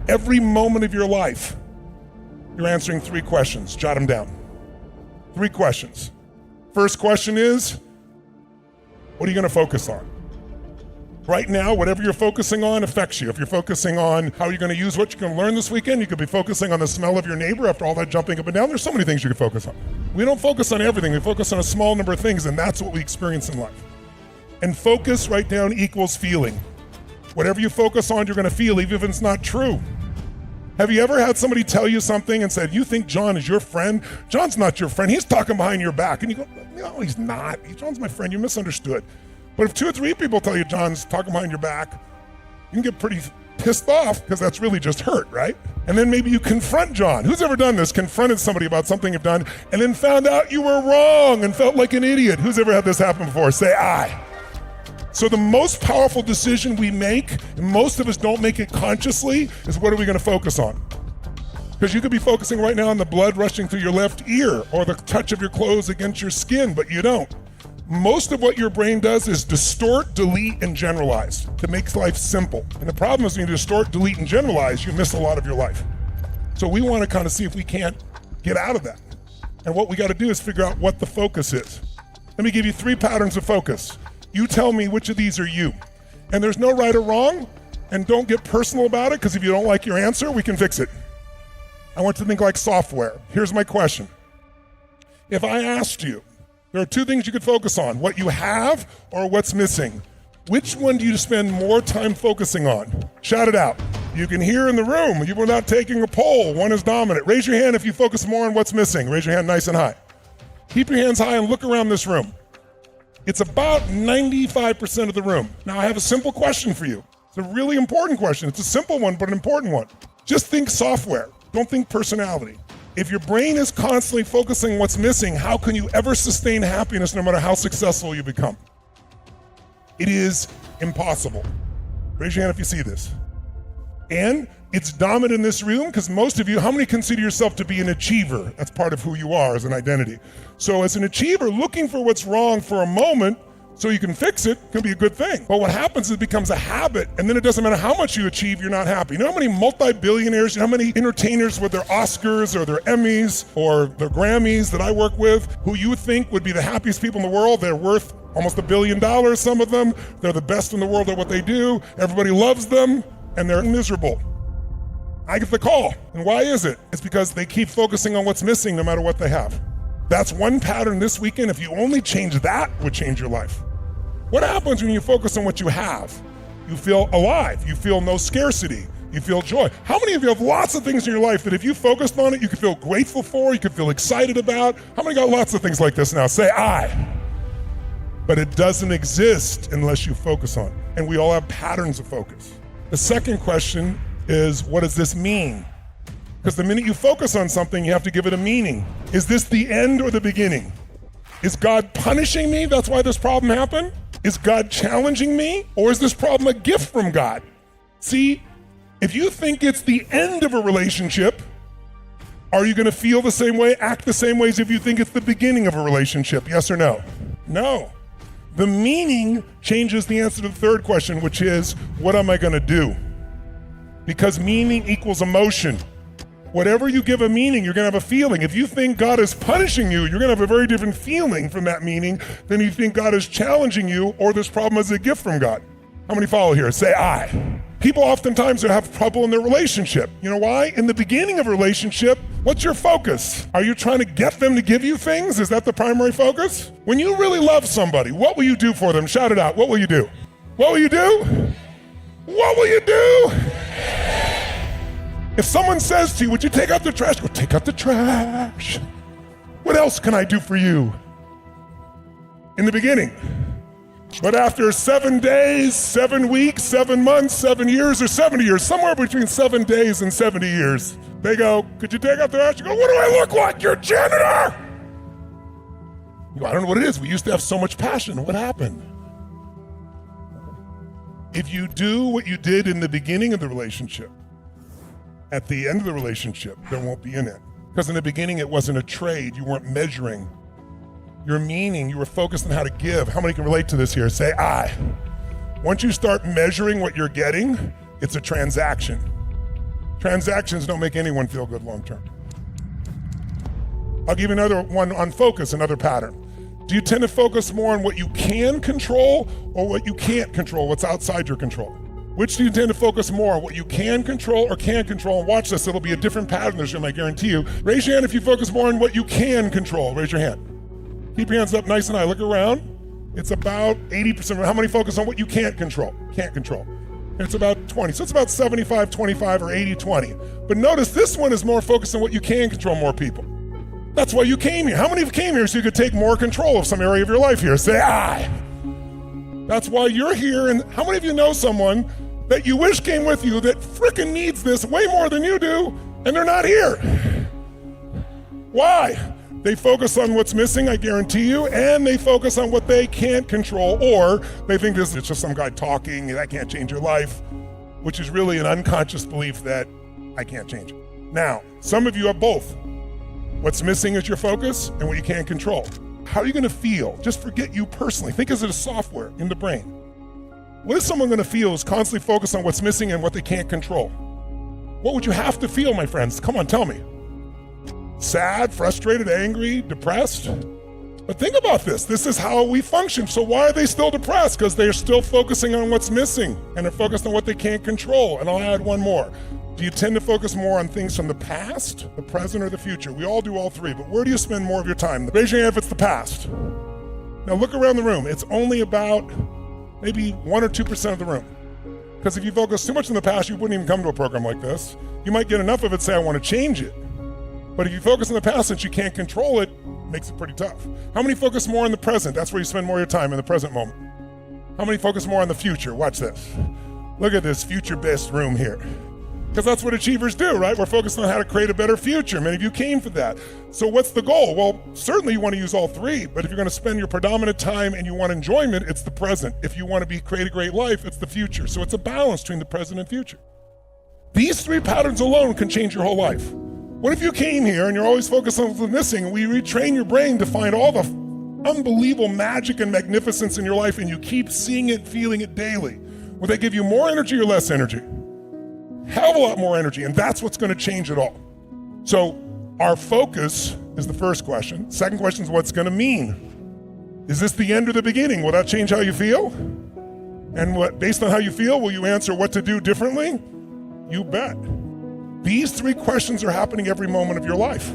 every moment of your life, you're answering 3 questions. Jot them down. 3 questions. First question is, what are you going to focus on? Right now, whatever you're focusing on affects you. If you're focusing on how you're going to use what you're going to learn this weekend, you could be focusing on the smell of your neighbor after all that jumping up and down. There's so many things you could focus on. We don't focus on everything. We focus on a small number of things, and that's what we experience in life. And focus, write down, equals feeling. Whatever you focus on, you're going to feel, even if it's not true. Have you ever had somebody tell you something and said, you think John is your friend? John's not your friend. He's talking behind your back. And you go, no, he's not. John's my friend. You misunderstood. But if 2 or 3 people tell you John's talking behind your back, you can get pretty pissed off because that's really just hurt, right? And then maybe you confront John. Who's ever done this? Confronted somebody about something you've done and then found out you were wrong and felt like an idiot. Who's ever had this happen before? Say aye. So the most powerful decision we make, and most of us don't make it consciously, is what are we going to focus on? Because you could be focusing right now on the blood rushing through your left ear or the touch of your clothes against your skin, but you don't. Most of what your brain does is distort, delete, and generalize to make life simple. And the problem is when you distort, delete, and generalize, you miss a lot of your life. So we want to kind of see if we can't get out of that. And what we got to do is figure out what the focus is. Let me give you 3 patterns of focus. You tell me which of these are you. And there's no right or wrong, and don't get personal about it, because if you don't like your answer, we can fix it. I want you to think like software. Here's my question. If I asked you, there are 2 things you could focus on, what you have or what's missing. Which one do you spend more time focusing on? Shout it out. You can hear in the room, you were not taking a poll, one is dominant. Raise your hand if you focus more on what's missing. Raise your hand nice and high. Keep your hands high and look around this room. It's about 95% of the room. Now I have a simple question for you. It's a really important question. It's a simple one, but an important one. Just think software. Don't think personality. If your brain is constantly focusing on what's missing, how can you ever sustain happiness no matter how successful you become? It is impossible. Raise your hand if you see this. And it's dominant in this room because most of you, how many consider yourself to be an achiever? That's part of who you are as an identity. So as an achiever, looking for what's wrong for a moment so you can fix it can be a good thing. But what happens is it becomes a habit, and then it doesn't matter how much you achieve, you're not happy. You know how many multi-billionaires, you know how many entertainers with their Oscars or their Emmys or their Grammys that I work with, who you would think would be the happiest people in the world? They're worth almost $1 billion, some of them. They're the best in the world at what they do. Everybody loves them, and they're miserable. I get the call. And why is it? It's because they keep focusing on what's missing no matter what they have. That's one pattern this weekend. If you only change that, would change your life. What happens when you focus on what you have? You feel alive. You feel no scarcity. You feel joy. How many of you have lots of things in your life that if you focused on it, you could feel grateful for, you could feel excited about? How many got lots of things like this now? Say I. But it doesn't exist unless you focus on it. And we all have patterns of focus. The second question is, what does this mean? Because the minute you focus on something, you have to give it a meaning. Is this the end or the beginning? Is God punishing me? That's why this problem happened? Is God challenging me? Or is this problem a gift from God? See, if you think it's the end of a relationship, are you going to feel the same way, act the same way as if you think it's the beginning of a relationship? Yes or no? No. The meaning changes the answer to the third question, which is, what am I going to do? Because meaning equals emotion. Whatever you give a meaning, you're going to have a feeling. If you think God is punishing you, you're going to have a very different feeling from that meaning than you think God is challenging you or this problem is a gift from God. How many follow here? Say I. People oftentimes have trouble in their relationship. You know why? In the beginning of a relationship, what's your focus? Are you trying to get them to give you things? Is that the primary focus? When you really love somebody, what will you do for them? Shout it out. What will you do? What will you do? What will you do? If someone says to you, would you take out the trash? Go, take out the trash. What else can I do for you? In the beginning. But after 7 days, 7 weeks, 7 months, 7 years, or 70 years, somewhere between 7 days and 70 years, they go, could you take out the trash? You go, what do I look like? You're a janitor. You go, I don't know what it is. We used to have so much passion. What happened? If you do what you did in the beginning of the relationship, at the end of the relationship, there won't be in it. Because in the beginning, it wasn't a trade. You weren't measuring your meaning. You were focused on how to give. How many can relate to this here? Say I. Once you start measuring what you're getting, it's a transaction. Transactions don't make anyone feel good long term. I'll give you another one on focus, another pattern. Do you tend to focus more on what you can control or what you can't control, what's outside your control? Which do you tend to focus more on, what you can control or can't control? And watch this, it'll be a different pattern this year, I guarantee you. Raise your hand if you focus more on what you can control. Raise your hand. Keep your hands up nice and high. Look around. It's about 80%. How many focus on what you can't control? Can't control. It's about 20. So it's about 75-25 or 80-20. But notice this one is more focused on what you can control, more people. That's why you came here. How many came here so you could take more control of some area of your life here? Say, That's why you're here. And how many of you know someone that you wish came with you that frickin' needs this way more than you do, and they're not here? Why? They focus on what's missing, I guarantee you, and they focus on what they can't control, or they think this is just some guy talking, that can't change your life, which is really an unconscious belief that I can't change it. Now, some of you have both. What's missing is your focus and what you can't control. How are you gonna feel? Just forget you personally. Think as a software in the brain. What is someone gonna feel who's constantly focused on what's missing and what they can't control? What would you have to feel, my friends? Come on, tell me. Sad, frustrated, angry, depressed? But think about this. This is how we function. So why are they still depressed? Because they're still focusing on what's missing and they're focused on what they can't control. And I'll add one more. Do you tend to focus more on things from the past, the present, or the future? We all do all three, but where do you spend more of your time? Raise your hand if it's the past. Now look around the room. It's only about maybe 1 or 2% of the room. Because if you focus too much in the past, you wouldn't even come to a program like this. You might get enough of it, say, I want to change it. But if you focus on the past, since you can't control it, makes it pretty tough. How many focus more on the present? That's where you spend more of your time, in the present moment. How many focus more on the future? Watch this. Look at this future-based room here. Because that's what achievers do, right? We're focused on how to create a better future. Many of you came for that. So what's the goal? Well, certainly you want to use all three, but if you're going to spend your predominant time and you want enjoyment, it's the present. If you want to create a great life, it's the future. So it's a balance between the present and future. These three patterns alone can change your whole life. What if you came here and you're always focused on what's missing, and we retrain your brain to find all the unbelievable magic and magnificence in your life, and you keep seeing it, feeling it daily? Will they give you more energy or less energy? Hell of a lot more energy, and that's what's going to change it all. So our focus is the first question. Second question is what's going to mean. Is this the end or the beginning? Will that change how you feel? And based on how you feel, will you answer what to do differently? You bet. These three questions are happening every moment of your life.